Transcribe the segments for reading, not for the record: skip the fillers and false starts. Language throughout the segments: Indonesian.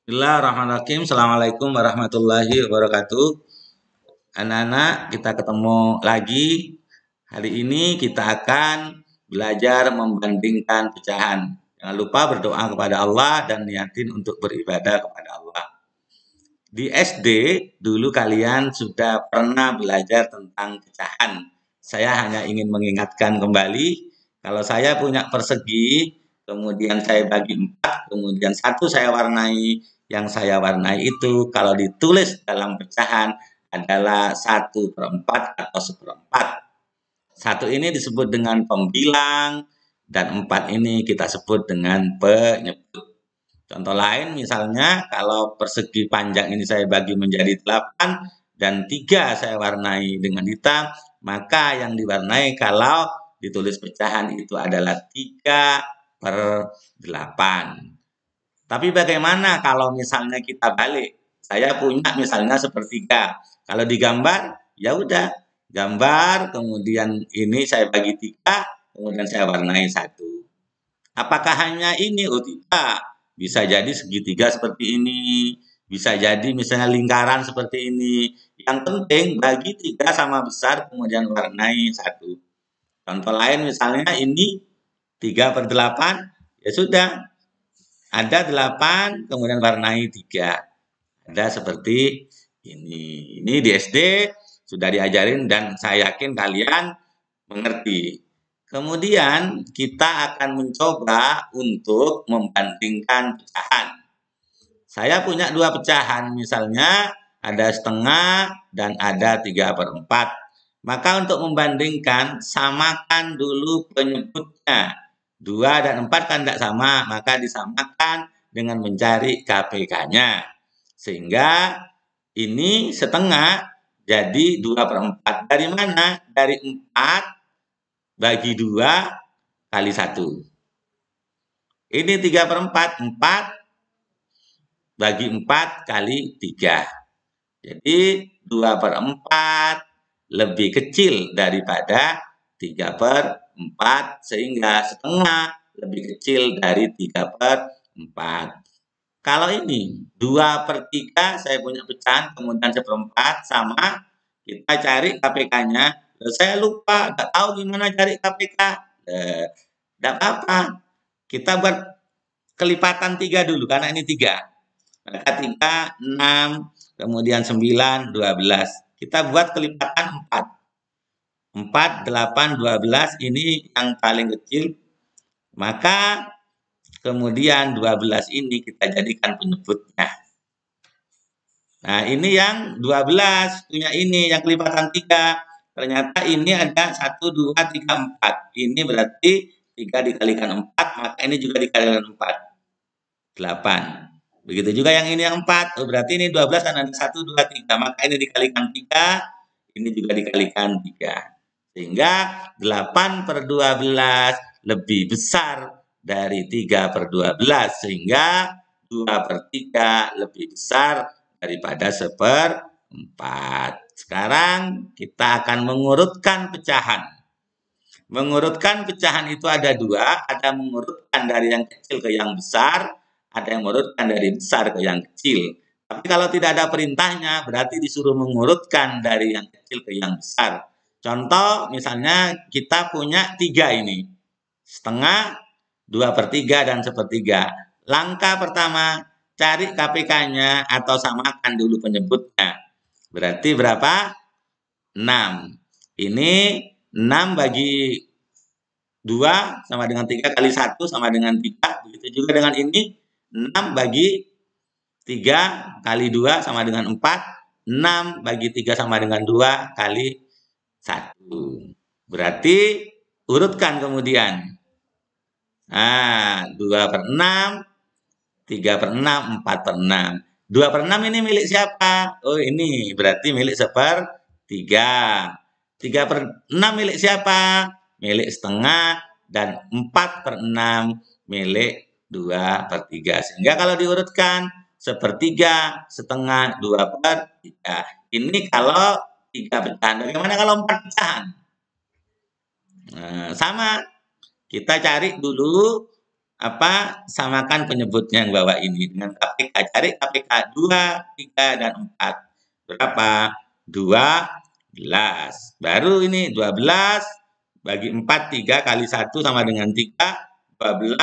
Bismillahirrahmanirrahim. Assalamualaikum warahmatullahi wabarakatuh. Anak-anak, kita ketemu lagi. Hari ini kita akan belajar membandingkan pecahan. Jangan lupa berdoa kepada Allah dan niatin untuk beribadah kepada Allah. Di SD, dulu kalian sudah pernah belajar tentang pecahan. Saya hanya ingin mengingatkan kembali, kalau saya punya persegi, kemudian saya bagi 4, kemudian satu saya warnai, yang saya warnai itu kalau ditulis dalam pecahan adalah 1/4 atau 1/4. Satu ini disebut dengan pembilang, dan 4 ini kita sebut dengan penyebut. Contoh lain misalnya kalau persegi panjang ini saya bagi menjadi 8 dan 3 saya warnai dengan hitam, maka yang diwarnai kalau ditulis pecahan itu adalah 3/8. Tapi bagaimana kalau misalnya kita balik? Saya punya misalnya sepertiga. Kalau digambar, ya udah gambar, kemudian ini saya bagi 3, kemudian saya warnai 1. Apakah hanya ini? Oh tidak. Bisa jadi segitiga seperti ini. Bisa jadi misalnya lingkaran seperti ini. Yang penting bagi 3 sama besar kemudian warnai 1. Contoh lain misalnya ini 3/8. Ya sudah. Ada 8 kemudian warnai 3. Ada seperti ini. Ini di SD sudah diajarin dan saya yakin kalian mengerti. Kemudian kita akan mencoba untuk membandingkan pecahan. Saya punya 2 pecahan, misalnya ada setengah dan ada 3/4. Maka untuk membandingkan, samakan dulu penyebutnya. 2 dan 4 kan tidak sama, maka disamakan dengan mencari KPK-nya. Sehingga ini setengah jadi 2/4. Dari mana? Dari 4 bagi 2 kali 1. Ini 3/4, 4 bagi 4 kali 3. Jadi 2/4 lebih kecil daripada 3/4, sehingga setengah lebih kecil dari 3/4. Kalau ini 2/3 saya punya pecahan, kemudian 1/4 sama, kita cari KPK-nya. Saya lupa, nggak tahu gimana cari KPK. Nggak apa-apa, kita buat kelipatan 3 dulu, karena ini 3. Maka 3, 6, kemudian 9, 12. Kita buat kelipatan 4. 4, 8, 12 ini yang paling kecil. Maka kemudian 12 ini kita jadikan penyebutnya. Nah, ini yang 12 punya ini, yang kelipatan 3. Ternyata ini ada 1, 2, 3, 4. Ini berarti 3 dikalikan 4, maka ini juga dikalikan 4. 8. Begitu juga yang ini yang 4. Oh, berarti ini 12 kan ada 1, 2, 3. Maka ini dikalikan 3, ini juga dikalikan 3. Sehingga 8/12 lebih besar dari 3/12. Sehingga 2/3 lebih besar daripada 1/4. Sekarang kita akan mengurutkan pecahan. Mengurutkan pecahan itu ada 2, ada mengurutkan dari yang kecil ke yang besar, ada yang mengurutkan dari besar ke yang kecil. Tapi kalau tidak ada perintahnya, berarti disuruh mengurutkan dari yang kecil ke yang besar. Contoh, misalnya kita punya 3 ini. Setengah, 2/3, dan 1/3. Langkah pertama, cari KPK-nya atau samakan dulu penyebutnya. Berarti berapa? 6. Ini 6 bagi 2 sama dengan 3 kali 1 sama dengan 3. Begitu juga dengan ini. 6 bagi 3 kali 2 sama dengan 4. 6 bagi 3 sama dengan 2 kali 1. Berarti urutkan kemudian. Nah, 2/6, 3/6, 4/6. 2/6 ini milik siapa? Oh, ini berarti milik 1/3. 3/6 milik siapa? Milik setengah. Dan 4/6 milik 2/3. Sehingga kalau diurutkan 1/3, setengah, 2/3. Ini kalau 3 pecahan. Bagaimana kalau 4 pecahan? Nah, sama. Kita cari dulu samakan penyebutnya yang bawah ini dengan KPK. Cari KPK 2, 3, dan 4. Berapa? 12. Baru ini 12 bagi 4, 3 kali 1 sama dengan 3. 12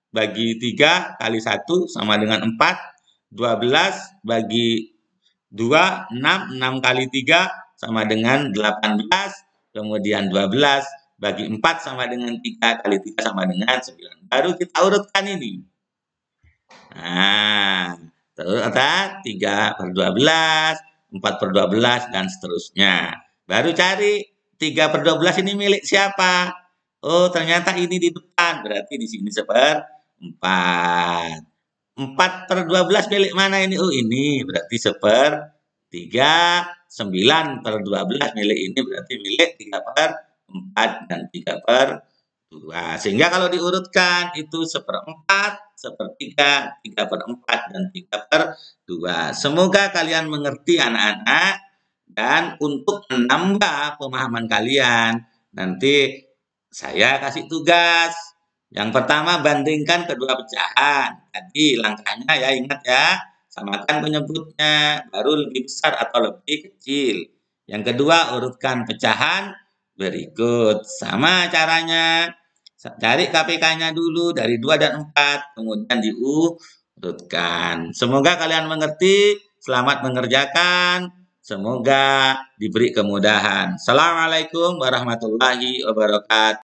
bagi 3 kali 1 sama dengan 4. 12 bagi 2, 6. 6 kali 3 sama dengan 18. Kemudian 12 bagi 4 sama dengan 3 kali 3 sama dengan 9. Baru kita urutkan ini. Nah, terus ada 3 per 12, 4 per 12, dan seterusnya. Baru cari 3 per 12 ini milik siapa? Oh, ternyata ini di depan. Berarti di sini 1/4. 4 per 12 milik mana ini? Oh, ini. Berarti 1/3. 9 per 12 milik ini. Berarti milik 3/4 dan 3/2. Sehingga kalau diurutkan itu 1/4, 1/3, 3/4, dan 3/2. Semoga kalian mengerti anak-anak. Dan untuk menambah pemahaman kalian, nanti saya kasih tugas. Yang pertama, bandingkan kedua pecahan. Tadi langkahnya ya, ingat ya. Samakan penyebutnya, baru lebih besar atau lebih kecil. Yang kedua, urutkan pecahan berikut. Sama caranya. Cari KPK-nya dulu dari 2 dan 4, kemudian diurutkan. Semoga kalian mengerti. Selamat mengerjakan. Semoga diberi kemudahan. Assalamualaikum warahmatullahi wabarakatuh.